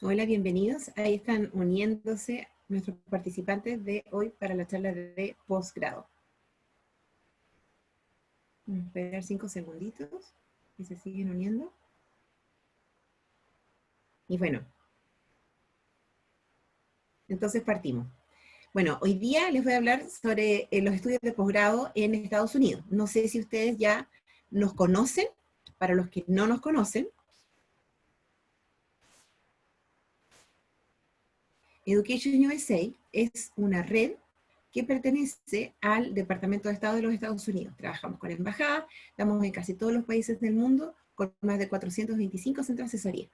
Hola, bienvenidos. Ahí están uniéndose nuestros participantes de hoy para la charla de posgrado. Vamos a esperar 5 segunditos y se siguen uniendo. Y bueno, entonces partimos. Bueno, hoy día les voy a hablar sobre los estudios de posgrado en Estados Unidos. No sé si ustedes ya nos conocen. Para los que no nos conocen, Education USA es una red que pertenece al Departamento de Estado de los Estados Unidos. Trabajamos con embajadas, estamos en casi todos los países del mundo, con más de 425 centros de asesoría.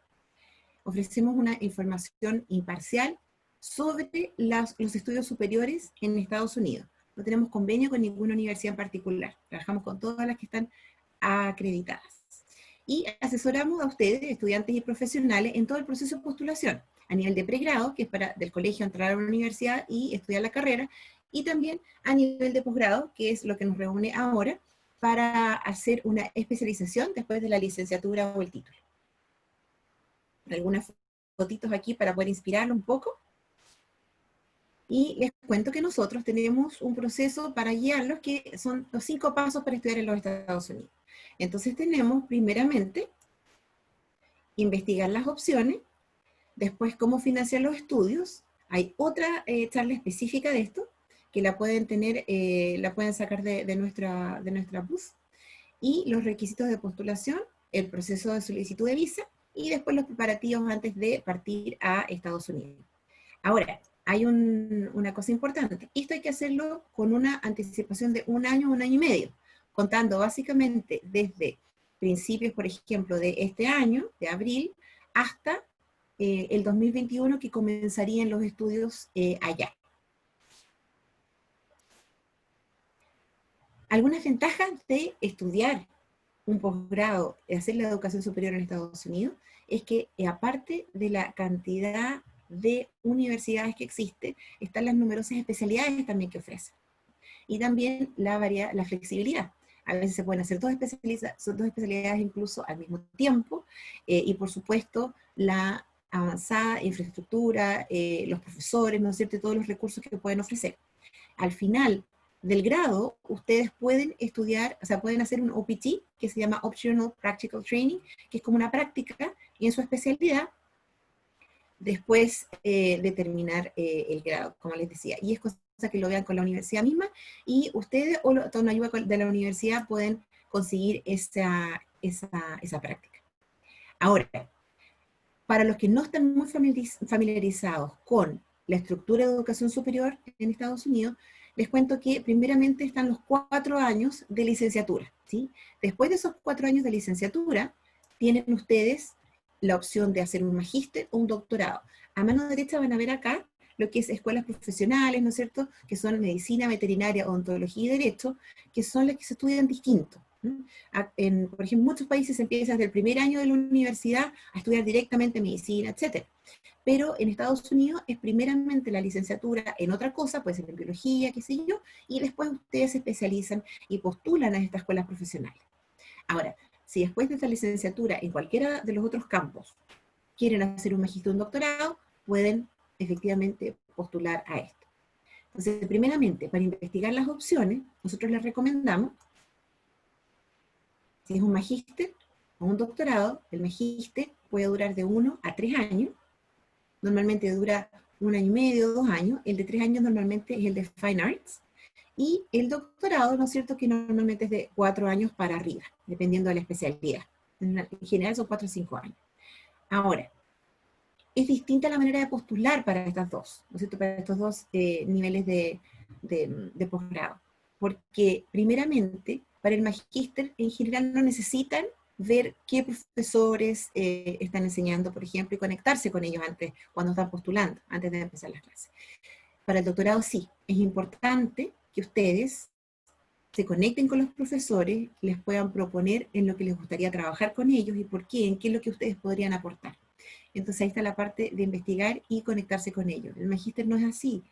Ofrecemos una información imparcial sobre los estudios superiores en Estados Unidos. No tenemos convenio con ninguna universidad en particular. Trabajamos con todas las que están acreditadas. Y asesoramos a ustedes, estudiantes y profesionales, en todo el proceso de postulación, a nivel de pregrado, que es para del colegio entrar a la universidad y estudiar la carrera, y también a nivel de posgrado, que es lo que nos reúne ahora, para hacer una especialización después de la licenciatura o el título. Algunas fotitos aquí para poder inspirarlo un poco. Y les cuento que nosotros tenemos un proceso para guiarlos que son los 5 pasos para estudiar en los Estados Unidos. Entonces tenemos primeramente investigar las opciones, después cómo financiar los estudios. Hay otra charla específica de esto que la pueden tener, la pueden sacar de nuestra bus, y los requisitos de postulación, el proceso de solicitud de visa y después los preparativos antes de partir a Estados Unidos. Ahora, hay una cosa importante. Esto hay que hacerlo con una anticipación de un año y medio, contando básicamente desde principios, por ejemplo, de este año, de abril, hasta el 2021, que comenzarían los estudios allá. Algunas ventajas de estudiar un posgrado, hacer la educación superior en Estados Unidos, es que aparte de la cantidad de universidades que existe, están las numerosas especialidades también que ofrecen. Y también la flexibilidad. A veces se pueden hacer dos especialidades incluso al mismo tiempo, y por supuesto la avanzada infraestructura, los profesores, ¿no es cierto?, todos los recursos que pueden ofrecer. Al final del grado, ustedes pueden estudiar, o sea, pueden hacer un OPT, que se llama Optional Practical Training, que es como una práctica en su especialidad, después de terminar el grado, como les decía. Y es cosa que lo vean con la universidad misma, y ustedes, o con la ayuda de la universidad, pueden conseguir esa práctica. Ahora, para los que no están muy familiarizados con la estructura de educación superior en Estados Unidos, les cuento que primeramente están los 4 años de licenciatura, ¿sí? Después de esos 4 años de licenciatura, tienen ustedes la opción de hacer un magíster o un doctorado. A mano derecha van a ver acá lo que es escuelas profesionales, ¿no es cierto?, que son medicina, veterinaria, odontología y derecho, que son las que se estudian distinto. Por ejemplo, en muchos países se empieza desde el primer año de la universidad a estudiar directamente medicina, etc. Pero en Estados Unidos es primeramente la licenciatura en otra cosa, puede ser en biología, qué sé yo, y después ustedes se especializan y postulan a estas escuelas profesionales. Ahora, si después de esta licenciatura en cualquiera de los otros campos quieren hacer un magíster o un doctorado, pueden efectivamente postular a esto. Entonces, primeramente, para investigar las opciones, nosotros les recomendamos, si es un magíster o un doctorado, el magíster puede durar de 1 a 3 años, normalmente dura 1 año y medio, 2 años, el de 3 años normalmente es el de Fine Arts, y el doctorado, ¿no es cierto?, que normalmente es de 4 años para arriba, dependiendo de la especialidad. En general son 4 o 5 años. Ahora, es distinta la manera de postular para estas dos, ¿no es cierto?, para estos dos niveles de posgrado. Porque, primeramente, para el magíster, en general no necesitan ver qué profesores están enseñando, por ejemplo, y conectarse con ellos antes, cuando están postulando, antes de empezar las clases. Para el doctorado sí, es importante que ustedes se conecten con los profesores, les puedan proponer en lo que les gustaría trabajar con ellos y por qué, en qué es lo que ustedes podrían aportar. Entonces ahí está la parte de investigar y conectarse con ellos. El magíster no es así.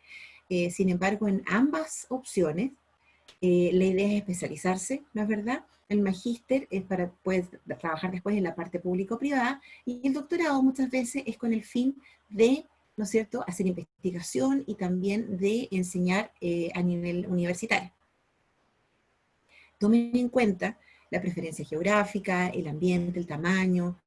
Sin embargo, en ambas opciones, la idea es especializarse, ¿no es verdad? el magíster es para poder trabajar después en la parte público-privada, y el doctorado muchas veces es con el fin de, ¿no es cierto?, hacer investigación y también de enseñar a nivel universitario. Tomen en cuenta la preferencia geográfica, el ambiente, el tamaño,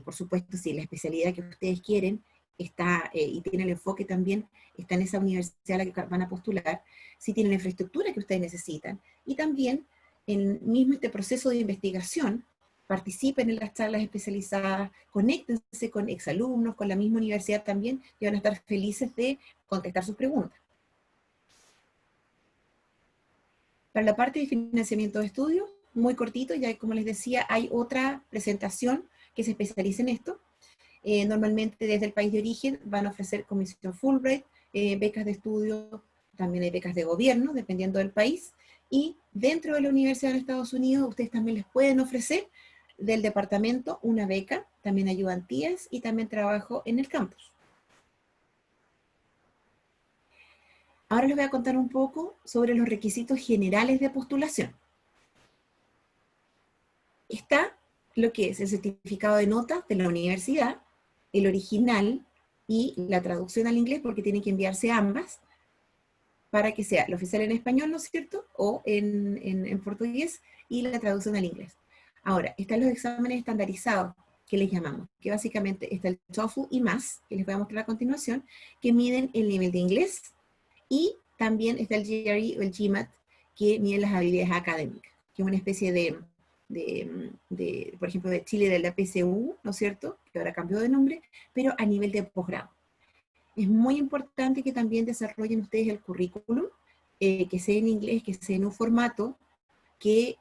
por supuesto, si la especialidad que ustedes quieren está, y tiene el enfoque también, está en esa universidad a la que van a postular, si tienen la infraestructura que ustedes necesitan, y también en mismo este proceso de investigación, participen en las charlas especializadas, conéctense con exalumnos, con la misma universidad también, y van a estar felices de contestar sus preguntas. Para la parte de financiamiento de estudios, muy cortito, ya como les decía, hay otra presentación que se especializa en esto. Normalmente desde el país de origen van a ofrecer comisión Fulbright, becas de estudio, también hay becas de gobierno, dependiendo del país, y dentro de la Universidad de Estados Unidos ustedes también les pueden ofrecer del departamento una beca, también ayudantías y también trabajo en el campus. Ahora les voy a contar un poco sobre los requisitos generales de postulación. Está lo que es el certificado de notas de la universidad, el original y la traducción al inglés, porque tienen que enviarse ambas, para que sea el oficial en español, ¿no es cierto?, o en portugués, y la traducción al inglés. Ahora, están los exámenes estandarizados, que les llamamos, que básicamente está el TOEFL y más, que les voy a mostrar a continuación, que miden el nivel de inglés, y también está el GRE o el GMAT, que miden las habilidades académicas, que es una especie por ejemplo, de Chile, de la PSU, ¿no es cierto?, que ahora cambió de nombre, pero a nivel de posgrado. Es muy importante que también desarrollen ustedes el currículum, que sea en inglés, que sea en un formato que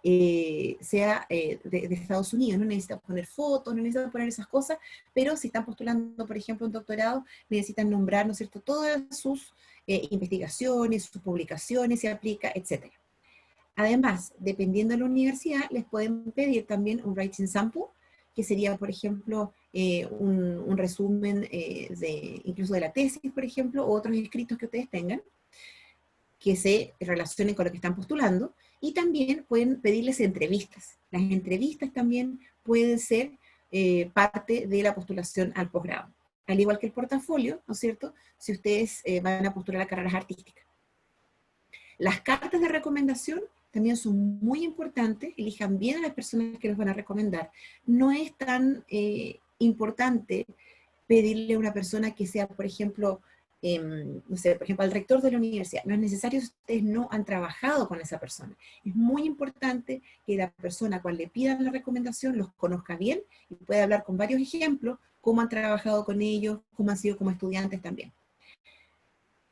sea de Estados Unidos. No necesitan poner fotos, no necesitan poner esas cosas, pero si están postulando, por ejemplo, un doctorado, necesitan nombrar, ¿no es cierto?, todas sus investigaciones, sus publicaciones, se aplica, etc. Además, dependiendo de la universidad, les pueden pedir también un writing sample, que sería, por ejemplo, un resumen incluso de la tesis, por ejemplo, o otros escritos que ustedes tengan, que se relacionen con lo que están postulando, y también pueden pedirles entrevistas. Las entrevistas también pueden ser parte de la postulación al posgrado, al igual que el portafolio, ¿no es cierto?, si ustedes van a postular a carreras artísticas. Las cartas de recomendación también son muy importantes, elijan bien a las personas que los van a recomendar. No es tan importante pedirle a una persona que sea, por ejemplo, no sé, por ejemplo, al rector de la universidad. No es necesario si ustedes no han trabajado con esa persona. Es muy importante que la persona a cual le pidan la recomendación los conozca bien y pueda hablar con varios ejemplos, cómo han trabajado con ellos, cómo han sido como estudiantes también.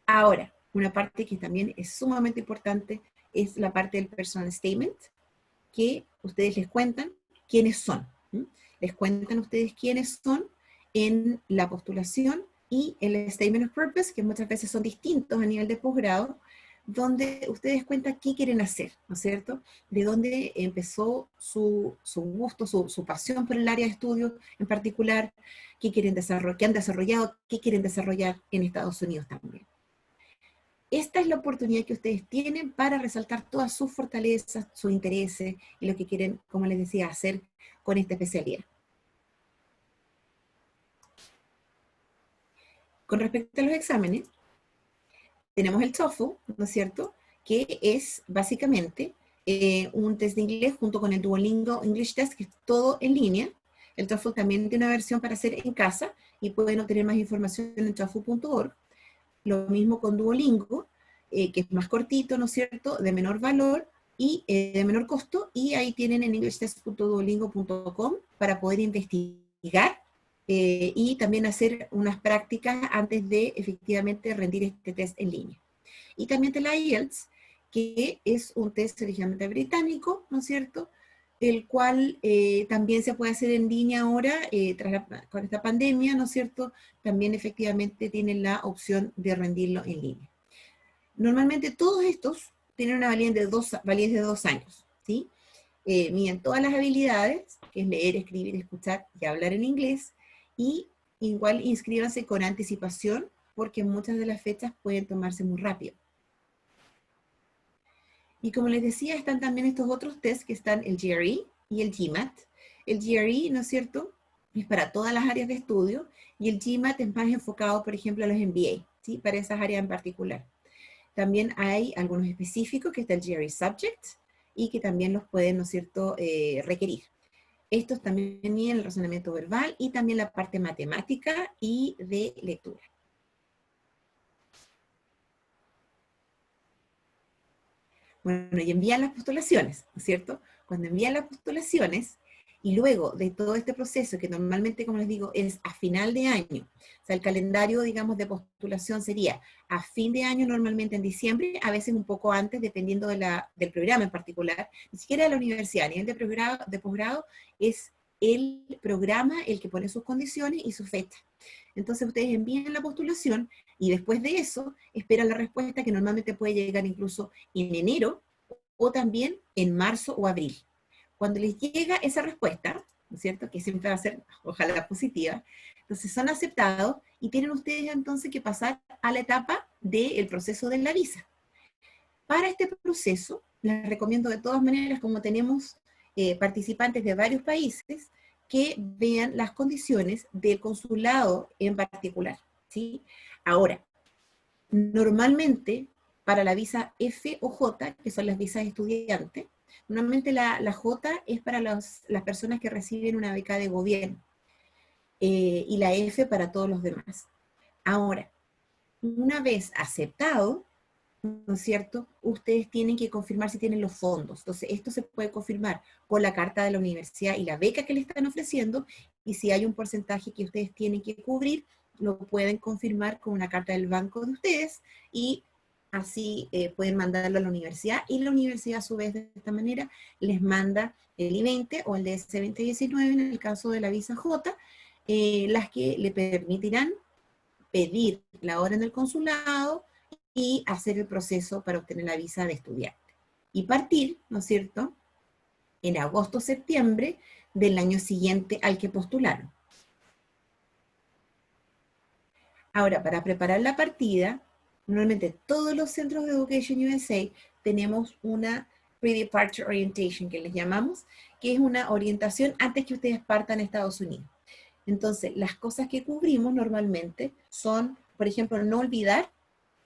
Ahora, una parte que también es sumamente importante es la parte del personal statement, que ustedes les cuentan quiénes son. Les cuentan ustedes quiénes son en la postulación, y el statement of purpose, que muchas veces son distintos a nivel de posgrado, donde ustedes cuentan qué quieren hacer, ¿no es cierto?, de dónde empezó su gusto, su pasión por el área de estudio en particular, qué quieren desarrollar, qué han desarrollado, qué quieren desarrollar en Estados Unidos también. Esta es la oportunidad que ustedes tienen para resaltar todas sus fortalezas, sus intereses y lo que quieren, como les decía, hacer con esta especialidad. Con respecto a los exámenes, tenemos el TOEFL, ¿no es cierto?, que es básicamente un test de inglés junto con el Duolingo English Test, que es todo en línea. El TOEFL también tiene una versión para hacer en casa, y pueden obtener más información en TOEFL.org. Lo mismo con Duolingo, que es más cortito, ¿no es cierto?, de menor valor y de menor costo, y ahí tienen en englishtest.duolingo.com para poder investigar y también hacer unas prácticas antes de efectivamente rendir este test en línea. Y también el IELTS, que es un test originalmente británico, ¿no es cierto?, el cual también se puede hacer en línea ahora, con esta pandemia, ¿no es cierto?, también efectivamente tienen la opción de rendirlo en línea. Normalmente todos estos tienen una validez de 2 años, ¿sí? Miden todas las habilidades, que es leer, escribir, escuchar y hablar en inglés, y igual inscríbanse con anticipación, porque muchas de las fechas pueden tomarse muy rápido. Y como les decía, están también estos otros tests que están el GRE y el GMAT. El GRE, ¿no es cierto?, es para todas las áreas de estudio, y el GMAT es más enfocado, por ejemplo, a los MBA, ¿sí?, para esas áreas en particular. También hay algunos específicos, que está el GRE Subject, y que también los pueden, ¿no es cierto?, requerir. Estos también miden el razonamiento verbal y también la parte matemática y de lectura. Bueno, y envían las postulaciones, ¿no es cierto? Cuando envían las postulaciones, y luego de todo este proceso, que normalmente, como les digo, es a final de año, o sea, el calendario, digamos, de postulación sería a fin de año, normalmente en diciembre, a veces un poco antes, dependiendo del programa en particular, ni siquiera de la universidad, a nivel de posgrado, es el programa el que pone sus condiciones y su fecha. Entonces ustedes envían la postulación y después de eso esperan la respuesta, que normalmente puede llegar incluso en enero o también en marzo o abril. Cuando les llega esa respuesta, ¿no es cierto?, que siempre va a ser, ojalá, positiva, entonces son aceptados y tienen ustedes entonces que pasar a la etapa del proceso de la visa. Para este proceso, les recomiendo de todas maneras, como tenemos participantes de varios países, que vean las condiciones del consulado en particular, ¿sí? Ahora, normalmente, para la visa F o J, que son las visas estudiantes, normalmente la J es para las personas que reciben una beca de gobierno, y la F para todos los demás. Ahora, una vez aceptado, ¿no es cierto?, ustedes tienen que confirmar si tienen los fondos. Entonces, esto se puede confirmar con la carta de la universidad y la beca que le están ofreciendo, y si hay un porcentaje que ustedes tienen que cubrir, lo pueden confirmar con una carta del banco de ustedes, y así pueden mandarlo a la universidad, y la universidad a su vez de esta manera les manda el I-20 o el DS-2019 en el caso de la visa J, las que le permitirán pedir la hora en el consulado y hacer el proceso para obtener la visa de estudiante. Y partir, ¿no es cierto?, en agosto o septiembre del año siguiente al que postularon. Ahora, para preparar la partida, normalmente todos los centros de Education USA tenemos una Pre-Departure Orientation, que les llamamos, que es una orientación antes que ustedes partan a Estados Unidos. Entonces, las cosas que cubrimos normalmente son, por ejemplo, no olvidar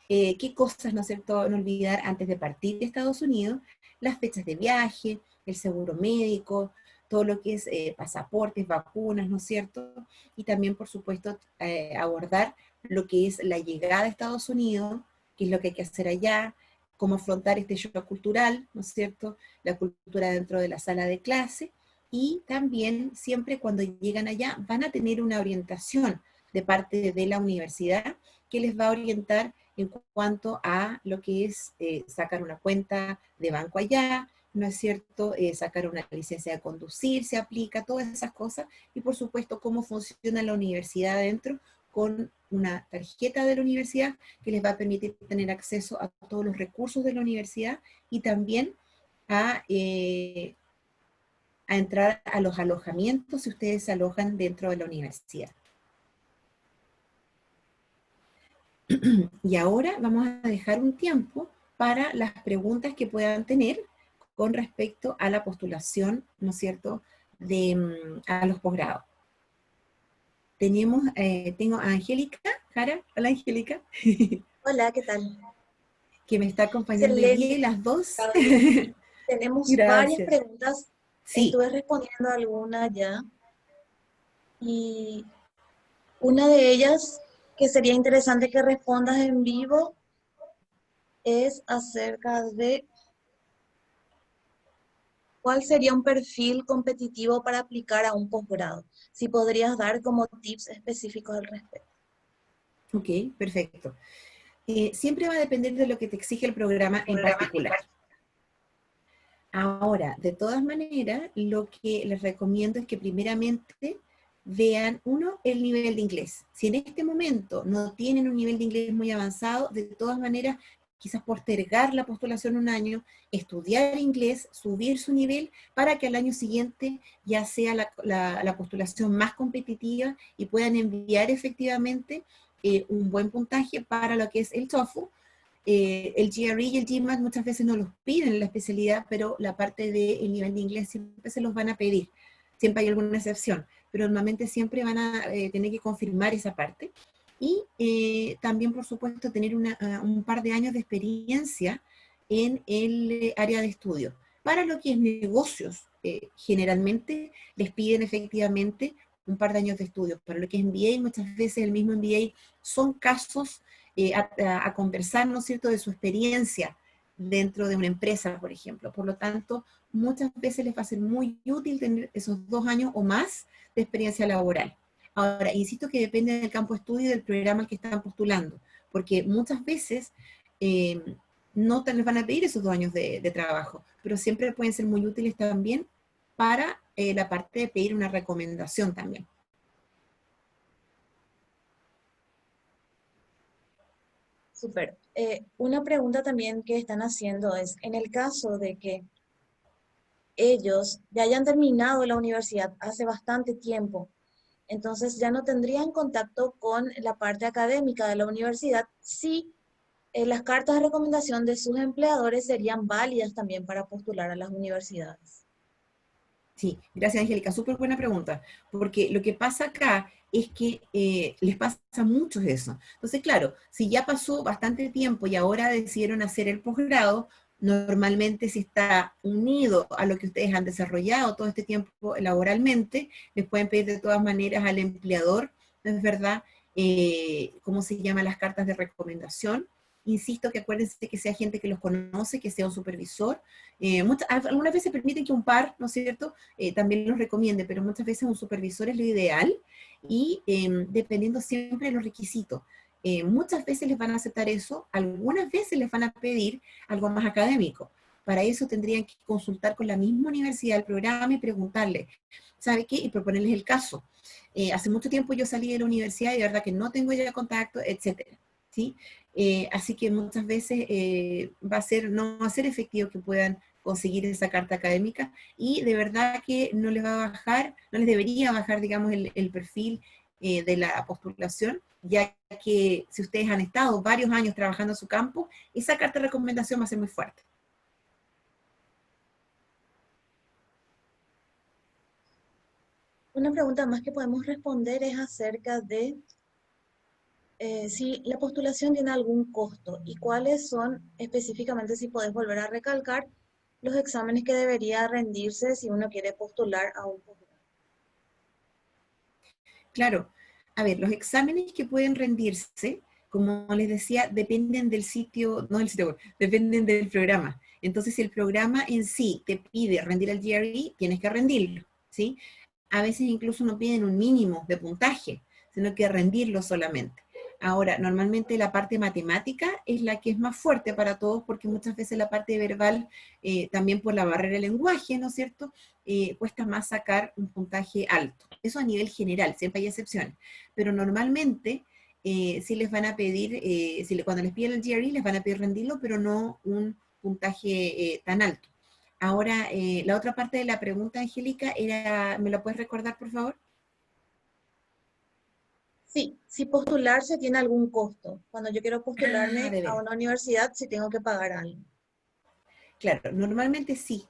qué cosas, ¿no es cierto?, no olvidar antes de partir de Estados Unidos, las fechas de viaje, el seguro médico, todo lo que es pasaportes, vacunas, ¿no es cierto? Y también, por supuesto, abordar lo que es la llegada a Estados Unidos, qué es lo que hay que hacer allá, cómo afrontar este shock cultural, ¿no es cierto?, la cultura dentro de la sala de clase, y también siempre cuando llegan allá van a tener una orientación de parte de la universidad que les va a orientar en cuanto a lo que es sacar una cuenta de banco allá, ¿no es cierto?, sacar una licencia de conducir, se aplica, todas esas cosas, y por supuesto cómo funciona la universidad adentro, con una tarjeta de la universidad que les va a permitir tener acceso a todos los recursos de la universidad, y también a entrar a los alojamientos si ustedes se alojan dentro de la universidad. Y ahora vamos a dejar un tiempo para las preguntas que puedan tener con respecto a la postulación, ¿no es cierto?, a los posgrados. Tengo a Angélica Jara. Hola, Angélica. Hola, ¿qué tal? Que me está acompañando hoy día, y Excelente. las dos. Tenemos varias Gracias. preguntas. Sí, Estuve respondiendo algunas ya. Y una de ellas que sería interesante que respondas en vivo es acerca de cuál sería un perfil competitivo para aplicar a un posgrado. Si podrías dar como tips específicos al respecto. ok, perfecto. Siempre va a depender de lo que te exige el programa en particular. Ahora, de todas maneras, lo que les recomiendo es que primeramente vean, uno, el nivel de inglés. Si en este momento no tienen un nivel de inglés muy avanzado, de todas maneras, quizás postergar la postulación un año, estudiar inglés, subir su nivel, para que al año siguiente ya sea la postulación más competitiva y puedan enviar efectivamente un buen puntaje para lo que es el TOEFL, El GRE y el GMAT muchas veces no los piden en la especialidad, pero la parte del nivel de inglés siempre se los van a pedir. Siempre hay alguna excepción, pero normalmente siempre van a tener que confirmar esa parte. Y también, por supuesto, tener un par de años de experiencia en el área de estudio. Para lo que es negocios, generalmente les piden efectivamente un par de años de estudio. Para lo que es MBA, muchas veces el mismo MBA son casos a conversar, ¿no es cierto?, de su experiencia dentro de una empresa, por ejemplo. Por lo tanto, muchas veces les va a ser muy útil tener esos 2 años o más de experiencia laboral. Ahora, insisto que depende del campo de estudio y del programa al que están postulando, porque muchas veces eh, no les van a pedir esos 2 años de trabajo, pero siempre pueden ser muy útiles también para la parte de pedir una recomendación también. Súper. Una pregunta también que están haciendo es, en el caso de que ellos ya hayan terminado la universidad hace bastante tiempo, entonces ya no tendrían contacto con la parte académica de la universidad, si las cartas de recomendación de sus empleadores serían válidas también para postular a las universidades. Sí, gracias Angélica, súper buena pregunta, porque lo que pasa acá es que les pasa a muchos eso. Entonces, claro, si ya pasó bastante tiempo y ahora decidieron hacer el posgrado, normalmente si está unido a lo que ustedes han desarrollado todo este tiempo laboralmente, les pueden pedir de todas maneras al empleador, ¿no es verdad? ¿Cómo se llaman las cartas de recomendación? Insisto que acuérdense que sea gente que los conoce, que sea un supervisor. Algunas veces permiten que un par, ¿no es cierto?, también los recomiende, pero muchas veces un supervisor es lo ideal y dependiendo siempre de los requisitos. Muchas veces les van a aceptar eso, algunas veces les van a pedir algo más académico. Para eso tendrían que consultar con la misma universidad el programa y preguntarle, ¿sabe qué? Y proponerles el caso. Hace mucho tiempo yo salí de la universidad y de verdad que no tengo ya contacto, etcétera. ¿Sí? Así que muchas veces no va a ser efectivo que puedan conseguir esa carta académica y de verdad que no les va a bajar, no les debería bajar, digamos, el perfil de la postulación, ya que si ustedes han estado varios años trabajando en su campo, esa carta de recomendación va a ser muy fuerte. Una pregunta más que podemos responder es acerca de si la postulación tiene algún costo y cuáles son específicamente, si podés volver a recalcar, los exámenes que debería rendirse si uno quiere postular a un posgrado. Claro, a ver, los exámenes que pueden rendirse, como les decía, dependen del sitio, no del sitio web, dependen del programa. Entonces, si el programa en sí te pide rendir el GRE, tienes que rendirlo, ¿sí? A veces incluso no piden un mínimo de puntaje, sino que rendirlo solamente. Ahora, normalmente la parte matemática es la que es más fuerte para todos, porque muchas veces la parte verbal, también por la barrera del lenguaje, ¿no es cierto?, cuesta más sacar un puntaje alto. Eso a nivel general, siempre hay excepciones, pero normalmente sí les van a pedir, cuando les piden el GRE, les van a pedir rendirlo, pero no un puntaje tan alto. Ahora, la otra parte de la pregunta, Angélica, era, ¿me lo puedes recordar, por favor? Sí, si postularse tiene algún costo. Cuando yo quiero Ah, postularme de a veras. una universidad, si tengo que pagar algo. Claro, normalmente sí.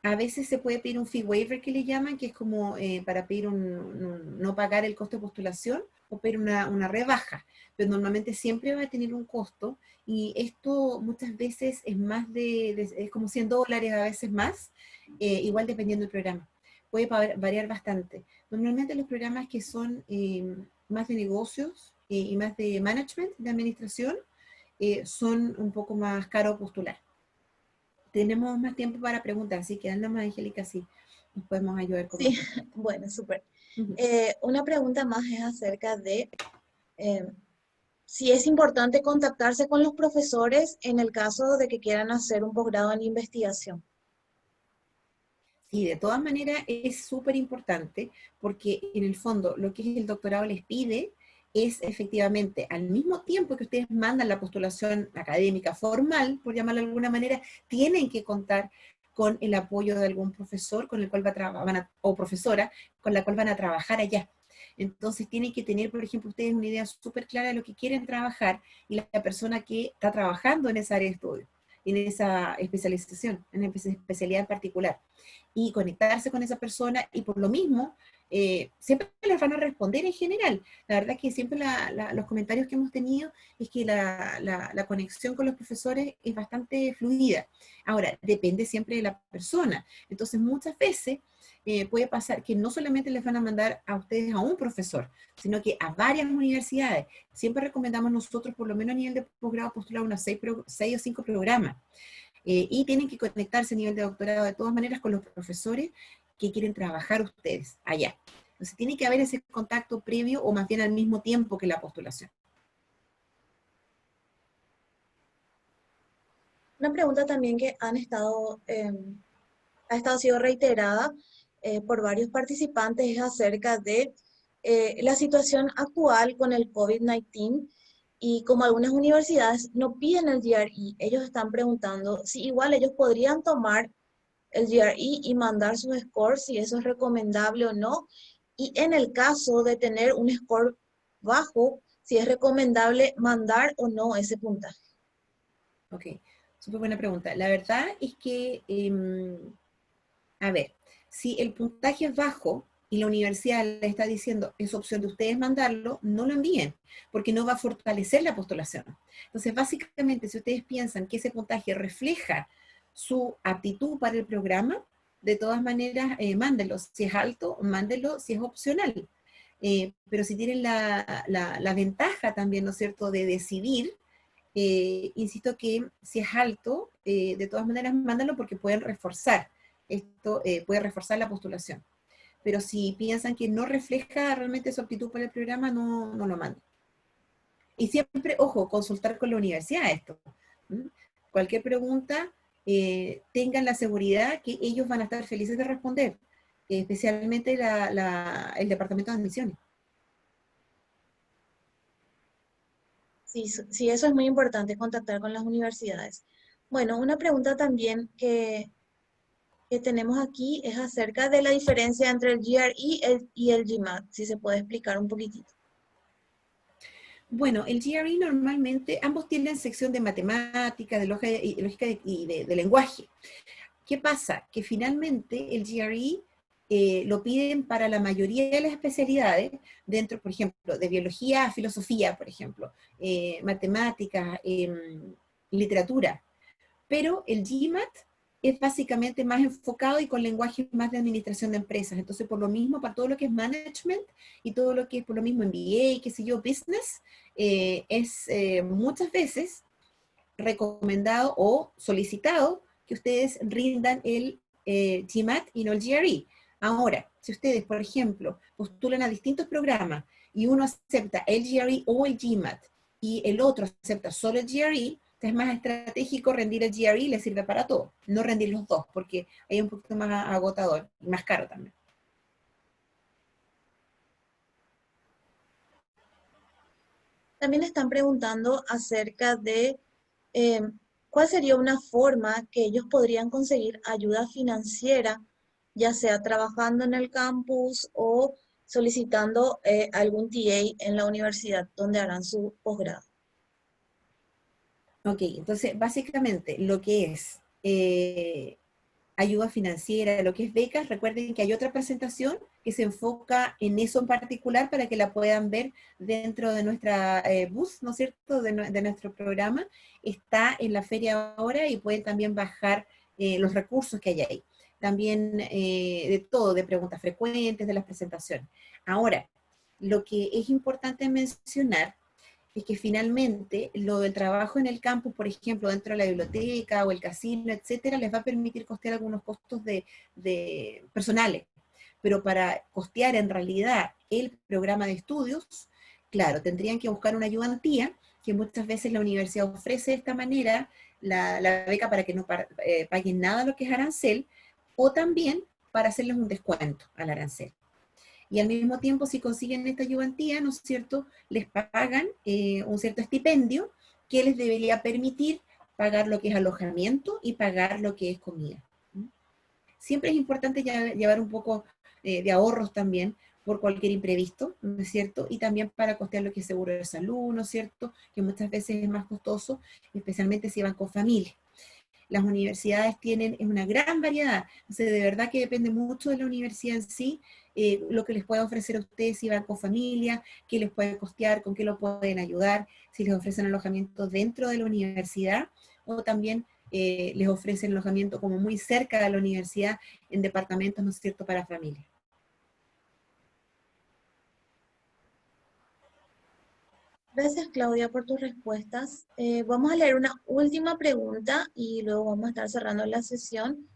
A veces se puede pedir un fee waiver que le llaman, que es como para pedir no pagar el costo de postulación o pedir una rebaja, pero normalmente siempre va a tener un costo y esto muchas veces es es como $100 a veces más, igual dependiendo del programa. Puede variar bastante. Normalmente los programas que son más de negocios y más de management, de administración, son un poco más caro postular. Tenemos más tiempo para preguntar, así que anda más, Angélica, sí, nos podemos ayudar con Sí, más respuestas. bueno, súper. Ujú. Una pregunta más es acerca de eh, si es importante contactarse con los profesores en el caso de que quieran hacer un posgrado en investigación. Sí, de todas maneras es súper importante porque en el fondo lo que el doctorado les pide es efectivamente al mismo tiempo que ustedes mandan la postulación académica formal, por llamarlo de alguna manera, tienen que contar con el apoyo de algún profesor con el cual o profesora con la cual van a trabajar allá. Entonces tienen que tener, por ejemplo, ustedes una idea súper clara de lo que quieren trabajar y la persona que está trabajando en esa área de estudio, en esa especialización, en esa especialidad en particular. Y conectarse con esa persona y por lo mismo, siempre les van a responder en general. La verdad que siempre los comentarios que hemos tenido es que la conexión con los profesores es bastante fluida. Ahora, depende siempre de la persona. Entonces, muchas veces puede pasar que no solamente les van a mandar a ustedes a un profesor, sino que a varias universidades. Siempre recomendamos nosotros, por lo menos a nivel de posgrado, postular unos 6 o 5 programas. Y tienen que conectarse a nivel de doctorado de todas maneras con los profesores que quieren trabajar ustedes allá. Entonces tiene que haber ese contacto previo o más bien al mismo tiempo que la postulación. Una pregunta también que ha estado siendo reiterada por varios participantes es acerca de la situación actual con el COVID-19 y como algunas universidades no piden el GRE, ellos están preguntando si igual ellos podrían tomar el GRE y mandar sus scores, si eso es recomendable o no. Y en el caso de tener un score bajo, si es recomendable mandar o no ese puntaje. Ok, súper buena pregunta. La verdad es que, a ver, si el puntaje es bajo y la universidad le está diciendo es opción de ustedes mandarlo, no lo envíen, porque no va a fortalecer la postulación. Entonces, básicamente, si ustedes piensan que ese puntaje refleja su aptitud para el programa, de todas maneras, mándenlo. Si es alto, mándenlo si es opcional. Pero si tienen la ventaja también, ¿no es cierto?, de decidir, insisto que si es alto, de todas maneras, mándalo porque pueden reforzar. Esto puede reforzar la postulación. Pero si piensan que no refleja realmente su aptitud para el programa, no lo manden. Y siempre, ojo, consultar con la universidad esto. ¿Mm? Cualquier pregunta, tengan la seguridad que ellos van a estar felices de responder, especialmente el departamento de admisiones. Sí, sí, eso es muy importante, contactar con las universidades. Bueno, una pregunta también que tenemos aquí es acerca de la diferencia entre el GRE y el GMAT, si se puede explicar un poquitito. Bueno, el GRE normalmente, ambos tienen sección de matemática, de lógica y de lenguaje. ¿Qué pasa? Que finalmente el GRE lo piden para la mayoría de las especialidades, dentro, por ejemplo, de biología, filosofía, por ejemplo, matemáticas, literatura. Pero el GMAT es básicamente más enfocado y con lenguaje más de administración de empresas. Entonces, por lo mismo, para todo lo que es management y todo lo que es por lo mismo MBA, qué sé yo, business, es muchas veces recomendado o solicitado que ustedes rindan el GMAT y no el GRE. Ahora, si ustedes, por ejemplo, postulan a distintos programas y uno acepta el GRE o el GMAT y el otro acepta solo el GRE, es más estratégico rendir el GRE y le sirve para todo, no rendir los dos, porque hay un poquito más agotador y más caro también. También están preguntando acerca de eh, cuál sería una forma que ellos podrían conseguir ayuda financiera, ya sea trabajando en el campus o solicitando algún TA en la universidad donde harán su posgrado. Ok, entonces básicamente lo que es ayuda financiera, lo que es becas, recuerden que hay otra presentación que se enfoca en eso en particular para que la puedan ver dentro de nuestra bus, ¿no es cierto?, de nuestro programa. Está en la feria ahora y pueden también bajar los recursos que hay ahí. También de todo, de preguntas frecuentes, de las presentaciones. Ahora, lo que es importante mencionar es que finalmente lo del trabajo en el campus, por ejemplo, dentro de la biblioteca o el casino, etcétera, les va a permitir costear algunos costos de personales. Pero para costear en realidad el programa de estudios, claro, tendrían que buscar una ayudantía, que muchas veces la universidad ofrece de esta manera la beca para que no paguen nada lo que es arancel, o también para hacerles un descuento al arancel. Y al mismo tiempo, si consiguen esta ayudantía, ¿no es cierto?, les pagan un cierto estipendio que les debería permitir pagar lo que es alojamiento y pagar lo que es comida. Siempre es importante llevar un poco de ahorros también, por cualquier imprevisto, ¿no es cierto? Y también para costear lo que es seguro de salud, ¿no es cierto? Que muchas veces es más costoso, especialmente si van con familia. Las universidades tienen una gran variedad, entonces de verdad que depende mucho de la universidad en sí, lo que les puede ofrecer a ustedes si van con familia, qué les puede costear, con qué lo pueden ayudar, si les ofrecen alojamiento dentro de la universidad o también les ofrecen alojamiento como muy cerca de la universidad en departamentos, ¿no es cierto?, para familias. Gracias, Claudia, por tus respuestas. Vamos a leer una última pregunta y luego vamos a estar cerrando la sesión.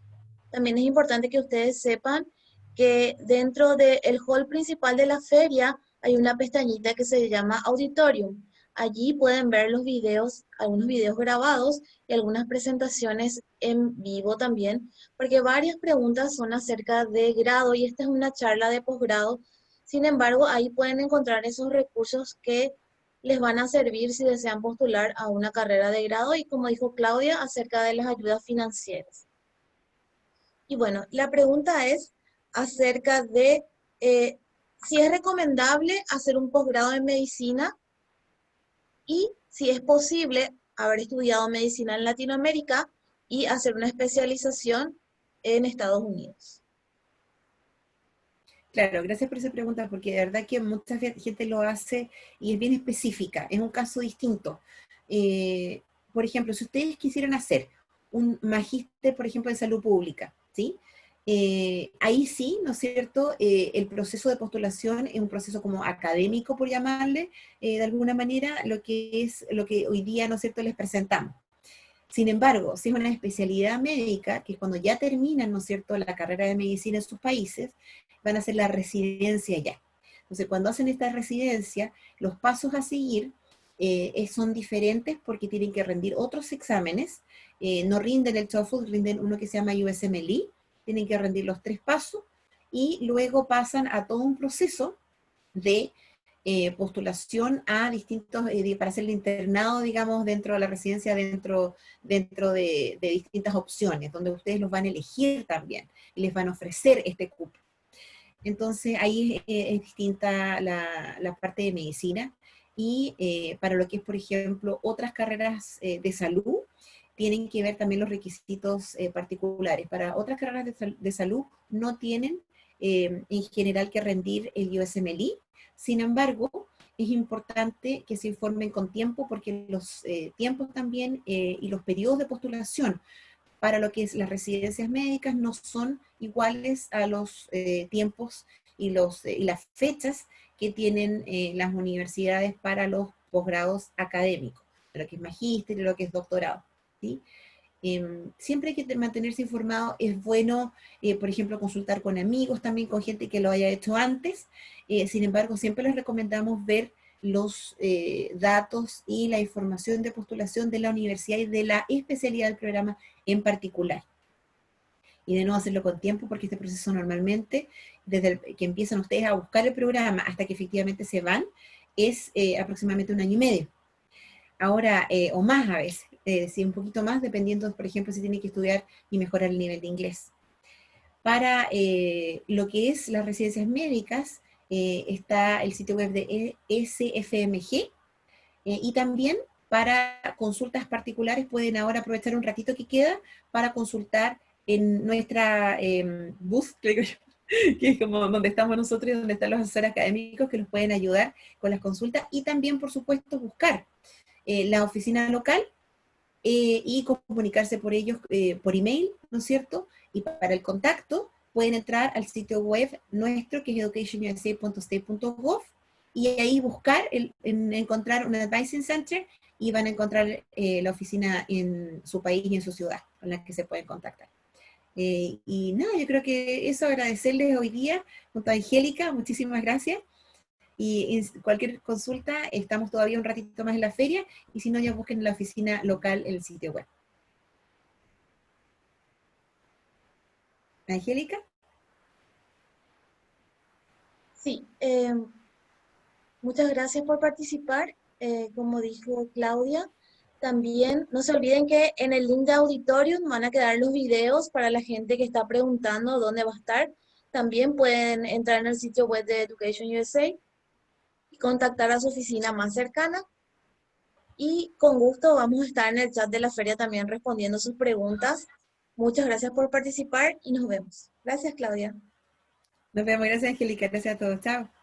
También es importante que ustedes sepan que dentro del hall principal de la feria hay una pestañita que se llama Auditorium. Allí pueden ver los videos, algunos videos grabados y algunas presentaciones en vivo también, porque varias preguntas son acerca de grado y esta es una charla de posgrado. Sin embargo, ahí pueden encontrar esos recursos que les van a servir si desean postular a una carrera de grado y, como dijo Claudia, acerca de las ayudas financieras. Y bueno, la pregunta es acerca de si es recomendable hacer un posgrado en medicina y si es posible haber estudiado medicina en Latinoamérica y hacer una especialización en Estados Unidos. Claro, gracias por esa pregunta, porque de verdad que mucha gente lo hace y es bien específica, es un caso distinto. Eh, por ejemplo, si ustedes quisieran hacer un magíster, por ejemplo, de salud pública, ¿sí? Ahí sí, ¿no es cierto? El proceso de postulación es un proceso como académico, por llamarle, de alguna manera, lo que es lo que hoy día, ¿no es cierto?, les presentamos. Sin embargo, si es una especialidad médica, que cuando ya terminan, ¿no es cierto?, la carrera de medicina en sus países, van a hacer la residencia ya. Entonces, cuando hacen esta residencia, los pasos a seguir son diferentes porque tienen que rendir otros exámenes. No rinden el TOEFL, rinden uno que se llama USMLE, tienen que rendir los 3 pasos y luego pasan a todo un proceso de postulación a distintos, para hacer el internado, digamos, dentro de la residencia, dentro de distintas opciones, donde ustedes los van a elegir también y les van a ofrecer este cupo. Entonces ahí es distinta la parte de medicina y para lo que es, por ejemplo, otras carreras de salud, tienen que ver también los requisitos particulares. Para otras carreras de salud no tienen en general que rendir el USMLE. Sin embargo, es importante que se informen con tiempo porque los tiempos también y los periodos de postulación para lo que es las residencias médicas no son iguales a los tiempos y las fechas que tienen las universidades para los posgrados académicos, lo que es magíster y lo que es doctorado, ¿sí? Siempre hay que mantenerse informado, es bueno, por ejemplo, consultar con amigos, también con gente que lo haya hecho antes, sin embargo, siempre les recomendamos ver los datos y la información de postulación de la universidad y de la especialidad del programa en particular. Y de no hacerlo con tiempo, porque este proceso normalmente, desde que empiezan ustedes a buscar el programa hasta que efectivamente se van, es aproximadamente 1 año y medio. Ahora, o más a veces, sí, un poquito más, dependiendo, por ejemplo, si tienen que estudiar y mejorar el nivel de inglés. Para lo que es las residencias médicas, está el sitio web de SFMG, y también para consultas particulares pueden ahora aprovechar un ratito que queda para consultar en nuestra booth, creo yo, que es como donde estamos nosotros y donde están los asesores académicos que los pueden ayudar con las consultas y también, por supuesto, buscar la oficina local y comunicarse por ellos por email, ¿no es cierto? Y para el contacto pueden entrar al sitio web nuestro, que es educationusa.state.gov, y ahí buscar, encontrar un Advising Center y van a encontrar la oficina en su país y en su ciudad con la que se pueden contactar. Y nada, yo creo que eso, agradecerles hoy día junto a Angélica, muchísimas gracias. Y cualquier consulta, estamos todavía un ratito más en la feria, y si no, ya busquen en la oficina local en el sitio web. Angélica. Sí, muchas gracias por participar. Como dijo Claudia, también no se olviden que en el link de Auditorium van a quedar los videos para la gente que está preguntando dónde va a estar. También pueden entrar en el sitio web de Education USA y contactar a su oficina más cercana. Y con gusto vamos a estar en el chat de la feria también respondiendo sus preguntas. Muchas gracias por participar y nos vemos. Gracias, Claudia. Nos vemos, gracias Angélica, gracias a todos, chao.